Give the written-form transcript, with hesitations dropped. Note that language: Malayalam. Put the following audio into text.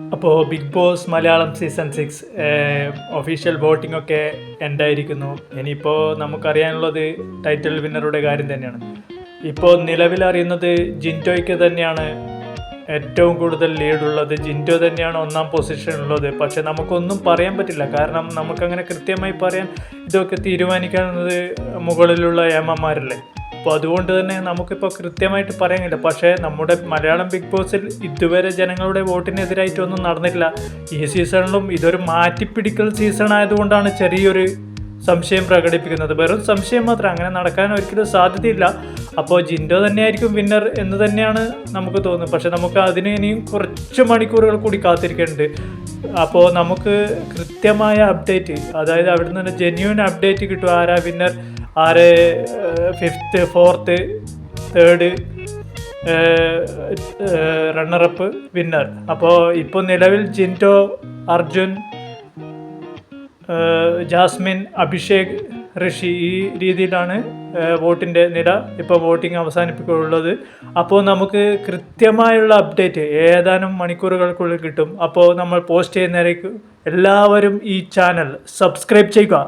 അപ്പോൾ big boss Malayalam season 6 official voting ഒക്കെ എൻഡായിരിക്കുന്നു. ഇനിയിപ്പോൾ നമുക്കറിയാനുള്ളത് ടൈറ്റിൽ വിന്നറുടെ കാര്യം തന്നെയാണ്. ഇപ്പോൾ നിലവിലറിയുന്നത് ജിൻറ്റോയ്ക്ക് തന്നെയാണ് ഏറ്റവും കൂടുതൽ ലീഡുള്ളത്. ജിൻറ്റോ തന്നെയാണ് ഒന്നാം പൊസിഷനിലുള്ളത്. പക്ഷെ നമുക്കൊന്നും പറയാൻ പറ്റില്ല, കാരണം നമുക്കങ്ങനെ കൃത്യമായി പറയാൻ ഇതൊക്കെ തീരുമാനിക്കുന്നത് മുകളിലുള്ള ഏമ്മമാരല്ലേ. അപ്പോൾ അതുകൊണ്ട് തന്നെ നമുക്കിപ്പോൾ കൃത്യമായിട്ട് പറയാനില്ല. പക്ഷേ നമ്മുടെ മലയാളം ബിഗ് ബോസിൽ ഇതുവരെ ജനങ്ങളുടെ വോട്ടിനെതിരായിട്ടൊന്നും നടന്നിട്ടില്ല. ഈ സീസണിലും ഇതൊരു മാറ്റിപ്പിടിക്കൽ സീസൺ ആയതുകൊണ്ടാണ് ചെറിയൊരു സംശയം പ്രകടിപ്പിക്കുന്നത്. വെറും സംശയം മാത്രം, അങ്ങനെ നടക്കാൻ ഒരിക്കലും സാധ്യതയില്ല. അപ്പോൾ ജിൻഡോ തന്നെയായിരിക്കും വിന്നർ എന്ന് തന്നെയാണ് നമുക്ക് തോന്നുന്നത്. പക്ഷെ നമുക്ക് അതിന് ഇനിയും കുറച്ച് മണിക്കൂറുകൾ കൂടി കാത്തിരിക്കേണ്ടത്. അപ്പോൾ നമുക്ക് കൃത്യമായ അപ്ഡേറ്റ്, അതായത് അവിടെ നിന്ന് ജെന്യൂൻ അപ്ഡേറ്റ് കിട്ടും. ആരാ വിന്നർ, ആര് 5th 4th 3rd runner-up winner. അപ്പോൾ ഇപ്പോൾ നിലവിൽ ജിൻഡോ, അർജുൻ, ജാസ്മിൻ, അഭിഷേക്, ഋഷി, ഈ രീതിയിലാണ് വോട്ടിൻ്റെ നില. ഇപ്പോൾ വോട്ടിംഗ് അവസാനിപ്പിക്കുള്ളത്. അപ്പോൾ നമുക്ക് കൃത്യമായുള്ള അപ്ഡേറ്റ് ഏതാനും മണിക്കൂറുകൾക്കുള്ളിൽ കിട്ടും. അപ്പോൾ നമ്മൾ പോസ്റ്റ് ചെയ്യുന്നതായിരിക്കും. എല്ലാവരും ഈ ചാനൽ സബ്സ്ക്രൈബ് ചെയ്യുക.